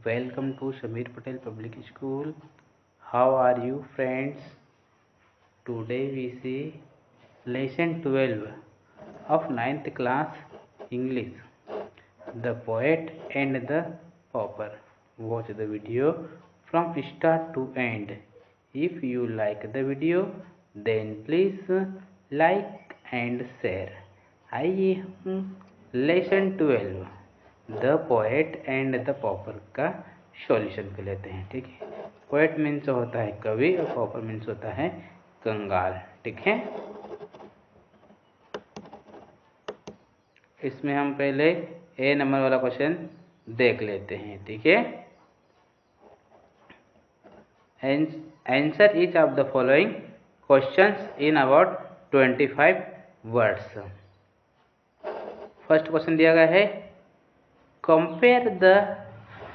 Welcome to Shamir Patel Public School. How are you, friends? Today we see lesson 12 of ninth class English, The Poet and the Pauper. Watch the video from start to end. If you like the video, then please like and share. आइए हम lesson 12 the poet and the pauper का solution कर लेते हैं। ठीक है, poet means होता है कवि और पॉपर मीन्स होता है कंगाल। ठीक है, इसमें हम पहले ए नंबर वाला क्वेश्चन देख लेते हैं। ठीक है, answer each of the following questions in about 25 words. First question दिया गया है, compare the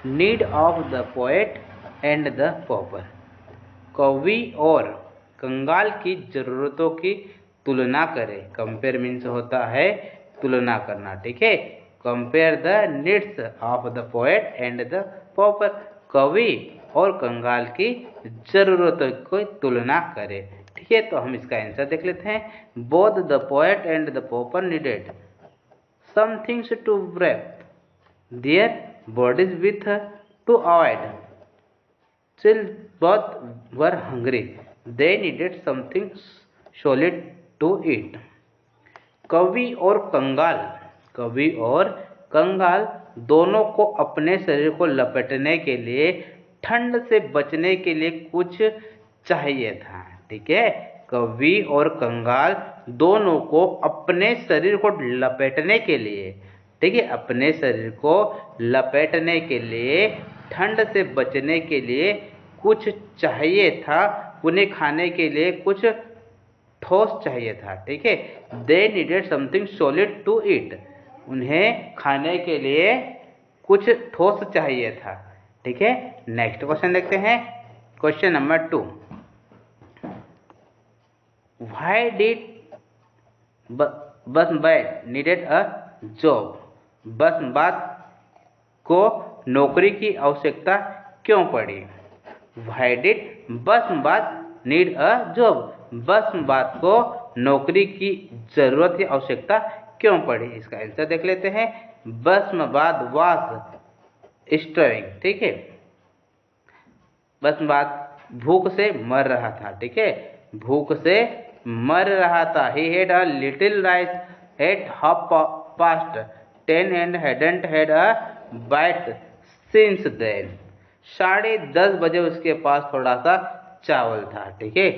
need of the poet and the pauper. कवि और कंगाल की जरूरतों की तुलना करें। कंपेयर मीन्स होता है तुलना करना। ठीक है, compare the needs of the poet and the pauper. कवि और कंगाल की जरूरतों की तुलना करें। ठीक है, तो हम इसका आंसर देख लेते हैं। Both the poet and the pauper needed some things to wrap their bodies with to avoid chill. Both were hungry. They needed something solid to eat. कवि और कंगाल दोनों को अपने शरीर को लपेटने के लिए, ठंड से बचने के लिए कुछ चाहिए था। ठीक है, कवि और कंगाल दोनों को अपने शरीर को लपेटने के लिए, ठीक है, अपने शरीर को लपेटने के लिए, ठंड से बचने के लिए कुछ चाहिए था। उन्हें खाने के लिए कुछ ठोस चाहिए था। ठीक है, they needed something solid to eat. उन्हें खाने के लिए कुछ ठोस चाहिए था। ठीक है, नेक्स्ट क्वेश्चन देखते हैं। क्वेश्चन नंबर 2, व्हाई डिड बसंबात नीडेड अ जॉब। बसंबात को नौकरी की आवश्यकता क्यों पड़ी। व्हाई डिड बसंबात नीड अ जॉब। बसंबात को नौकरी की जरूरत या आवश्यकता क्यों पड़ी। इसका आंसर देख लेते हैं। बसंबात वाज स्टार्विंग। ठीक है, बसंबात भूख से मर रहा था। ठीक है, भूख से मर रहा था। He had a little rice at 10:30 and hadn't had a bite since then. 10:30 बजे उसके पास थोड़ा सा चावल था। ठीक है,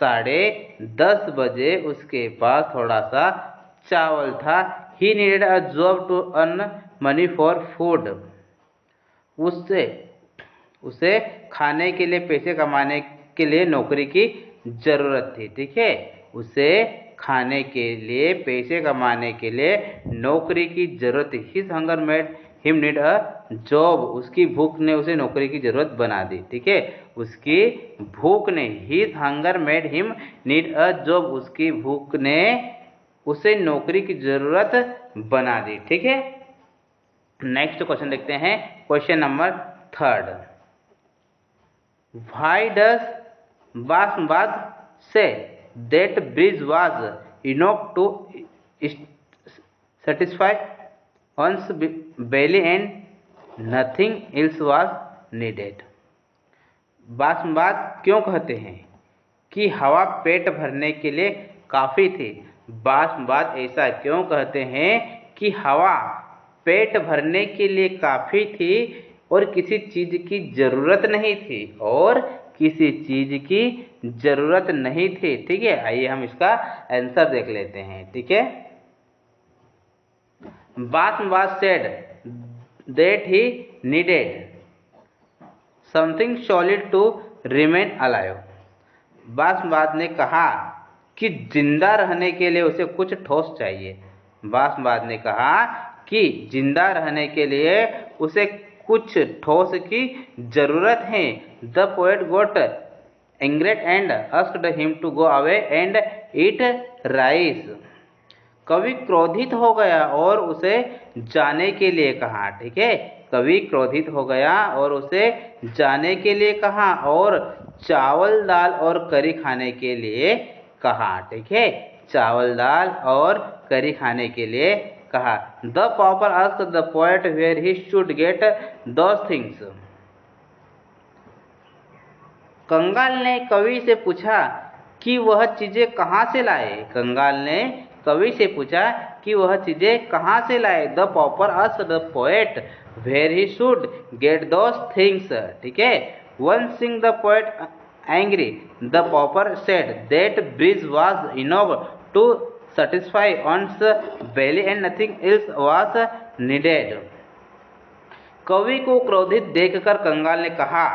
10:30 बजे उसके पास थोड़ा सा चावल था। He needed a job to earn money for food. उसे खाने के लिए, पैसे कमाने के लिए नौकरी की जरूरत थी। ठीक है, उसे खाने के लिए, पैसे कमाने के लिए नौकरी की जरूरत थी। His hunger made him need a job. उसकी भूख ने उसे नौकरी की जरूरत बना दी। ठीक है, उसकी भूख ने, his hunger made him need a job, उसकी भूख ने उसे नौकरी की जरूरत बना दी। ठीक है, नेक्स्ट क्वेश्चन देखते हैं। क्वेश्चन नंबर 3, व्हाई डज बसंबात से that bridge was enough to satisfy one's belly and nothing else was needed. बसंबात क्यों कहते हैं कि हवा पेट भरने के लिए काफ़ी थी। बसंबात ऐसा क्यों कहते हैं कि हवा पेट भरने के लिए काफ़ी थी और किसी चीज़ की ज़रूरत नहीं थी, और किसी चीज की जरूरत नहीं थी। ठीक है, आइए हम इसका आंसर देख लेते हैं। ठीक है, बसंबात said that he needed something solid to remain alive. बसंबात ने कहा कि जिंदा रहने के लिए उसे कुछ ठोस चाहिए। बसंबात ने कहा कि जिंदा रहने के लिए उसे कुछ ठोस की जरूरत है। The poet got angry and asked him to go away and eat rice. कवि क्रोधित हो गया और उसे जाने के लिए कहा। ठीक है, कवि क्रोधित हो गया और उसे जाने के लिए कहा और चावल दाल और करी खाने के लिए कहा। ठीक है, चावल दाल और करी खाने के लिए कहा। The pauper asked the poet where he should get those things. कंगाल ने कवि से पूछा कि वह चीजें कहाँ से लाए। कंगाल ने कवि से पूछा कि वह चीजें कहाँ से लाए। The pauper asked the poet where he should get those things. ठीक है, once seeing the poet angry, the pauper said that breeze was enough to satisfy one's belly and nothing else was needed. कवि को क्रोधित देखकर कंगाल ने कहा,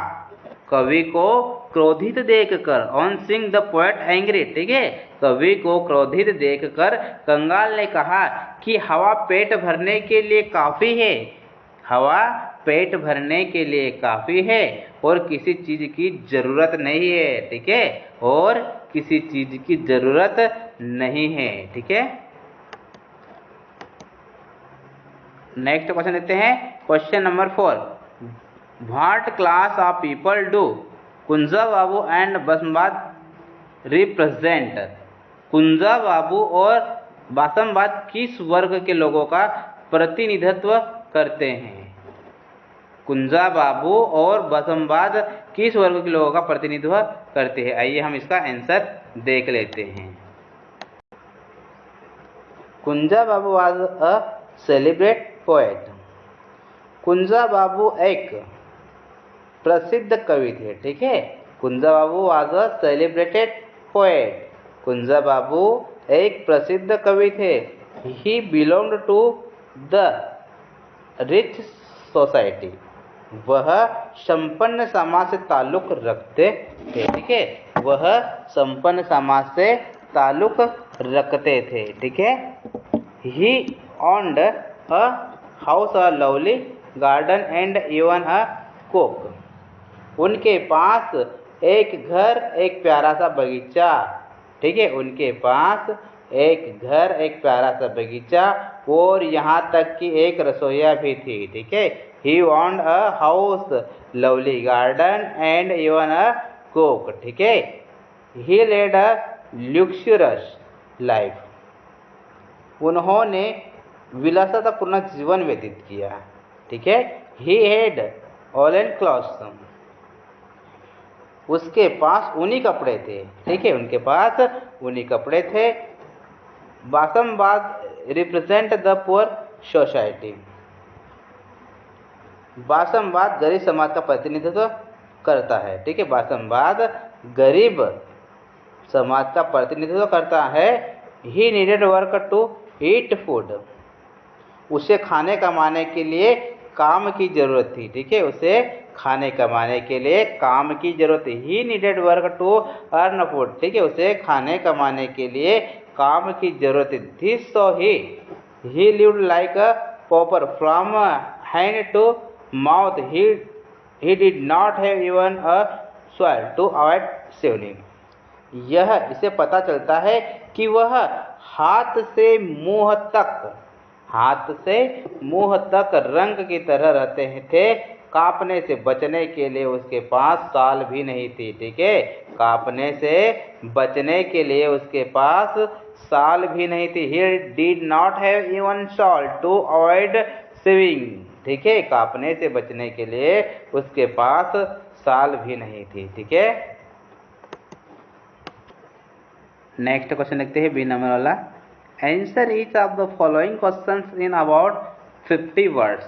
कवि को क्रोधित देखकर, on seeing the poet angry, ठीक है, कवि को क्रोधित देखकर कंगाल ने कहा कि हवा पेट भरने के लिए काफी है, हवा पेट भरने के लिए काफी है और किसी चीज की जरूरत नहीं है। ठीक है, और किसी चीज की जरूरत नहीं है। ठीक है, नेक्स्ट क्वेश्चन देखते हैं। Question number 4, what class of people do कुंजा बाबू एंड बासमबाद रिप्रेजेंट। कुंजा बाबू और बासमबाद किस वर्ग के लोगों का प्रतिनिधित्व करते हैं। कुंजा बाबू और बासमबाद किस वर्ग के लोगों का प्रतिनिधित्व करते हैं। आइए हम इसका आंसर देख लेते हैं। Kunja Babu was a celebrate poet. Kunja Babu एक प्रसिद्ध कवि थे। ठीक है, Kunja Babu was a celebrated poet. Kunja Babu एक प्रसिद्ध कवि थे। He belonged to the rich society. वह संपन्न समाज से ताल्लुक रखते थे। ठीक है, वह संपन्न समाज से ताल्लुक रखते थे। ठीक है, ही owned a house, a lovely garden and even a cook. उनके पास एक घर, एक प्यारा सा बगीचा। ठीक है, उनके पास एक घर, एक प्यारा सा बगीचा और यहाँ तक कि एक रसोईया भी थी। ठीक है, he owned a house, lovely garden and even a cook. ठीक है, he led a luxurious life. उन्होंने विलासितापूर्ण जीवन व्यतीत किया। ठीक है, he had woolen clothes. उसके पास ऊनी कपड़े थे। ठीक है, उनके पास ऊनी कपड़े थे। बासमबाद रिप्रेजेंट द पुअर सोसाइटी। बासमबाद गरीब समाज का प्रतिनिधित्व करता है। ठीक है, बासमबाद गरीब समाज का प्रतिनिधित्व करता है। He needed work to eat food. उसे खाने कमाने के लिए काम की जरूरत थी। ठीक है, उसे खाने कमाने के लिए काम की जरूरत थी। He needed work to earn food. ठीक है, उसे खाने कमाने के लिए काम की जरूरत थी। So he lived like a pauper from hand to mouth. He did not have even a soil to avoid shivering. यह इसे पता चलता है कि वह हाथ से मुंह तक रंग की तरह रहते थे। कांपने से बचने के लिए उसके पास साल भी नहीं थी। ठीक है, कांपने से बचने के लिए उसके पास साल भी नहीं थी। He did not have even shawl to avoid shivering. ठीक है, कांपने से बचने के लिए उसके पास साल भी नहीं थी। ठीक है, नेक्स्ट क्वेश्चन देखते हैं, बी नंबर वाला। Answer each of the following questions in about 50 words.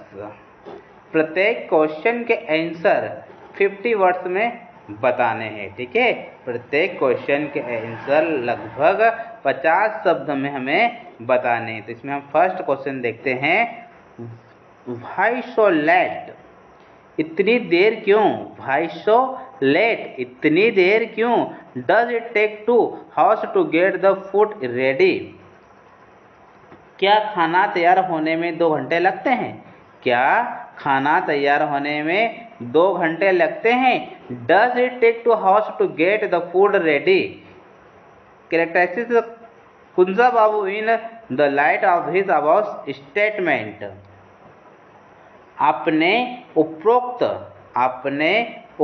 प्रत्येक क्वेश्चन के आंसर 50 वर्ड्स में बताने हैं। ठीक है, प्रत्येक क्वेश्चन के आंसर लगभग 50 शब्द में हमें बताने हैं। तो इसमें हम फर्स्ट क्वेश्चन देखते हैं। व्हाई सो लेट, इतनी देर क्यों। व्हाई सो लेट, इतनी देर क्यों। Does it take 2 hours to get the food ready. क्या खाना तैयार होने में 2 घंटे लगते हैं। क्या खाना तैयार होने में 2 घंटे लगते हैं। Does it take 2 hours to get the food ready. Characteristics Kunja Babu in the light of his about statement. अपने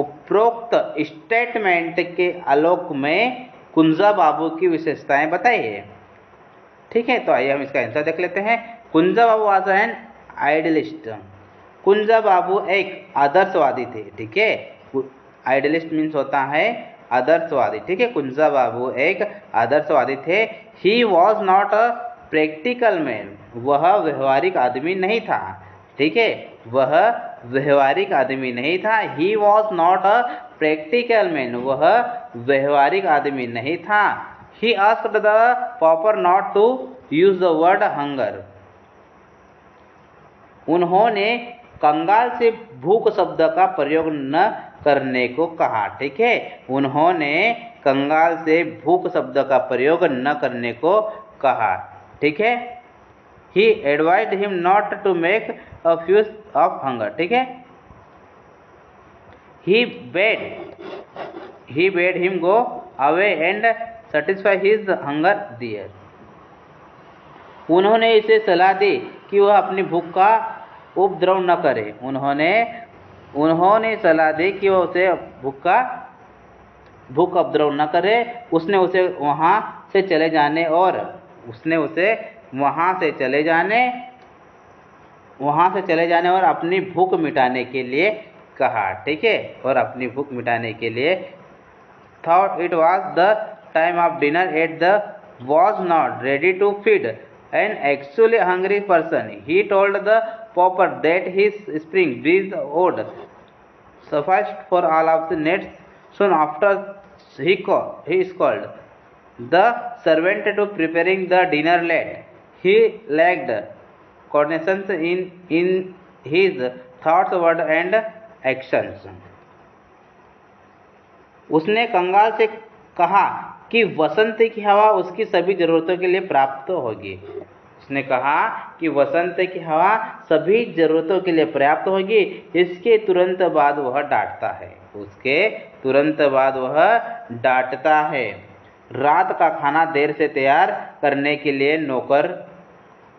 उपरोक्त स्टेटमेंट के आलोक में कुंजा बाबू की विशेषताएं बताइए। ठीक है, तो आइए हम इसका आंसर देख लेते हैं। Kunja Babu was an idealist. कुंजा बाबू एक आदर्शवादी थे। ठीक है, आइडियलिस्ट मीन्स होता है आदर्शवादी। ठीक है, कुंजा बाबू एक आदर्शवादी थे। ही was not a practical man, वह व्यवहारिक आदमी नहीं था। ठीक है, वह व्यवहारिक आदमी नहीं था। He was not a practical man, वह व्यवहारिक आदमी नहीं था। He asked the pauper not to use the word hunger, उन्होंने कंगाल से भूख शब्द का प्रयोग न करने को कहा। ठीक है, उन्होंने कंगाल से भूख शब्द का प्रयोग न करने को कहा। ठीक है, he advised him not to make a fuss of hunger. ठीक है, ही bade him go away and satisfy his hunger there, उन्होंने इसे सलाह दी कि वह अपनी भूख का उपद्रव न करे। उन्होंने सलाह दी कि वह उसे भूख का उपद्रव न करे। उसने उसे वहाँ से चले जाने और अपनी भूख मिटाने के लिए कहा। ठीक है, और अपनी भूख मिटाने के लिए thought it was the time of dinner at the was not ready to feed an actually hungry person. He told the pauper that his spring breeze would suffice for all of the needs. Soon after he called the servant to preparing the dinner late. He lacked coordination in his thoughts, words and actions. उसने कंगाल से कहा कि वसंत की हवा उसकी सभी जरूरतों के लिए पर्याप्त होगी। उसने कहा कि वसंत की हवा सभी जरूरतों के लिए पर्याप्त होगी। इसके तुरंत बाद वह डांटता है। रात का खाना देर से तैयार करने के लिए नौकर,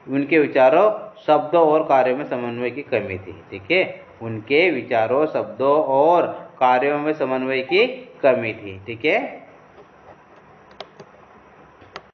उनके विचारों, शब्दों और कार्यों में समन्वय की कमी थी। ठीक है, उनके विचारों, शब्दों और कार्यों में समन्वय की कमी थी। ठीक है।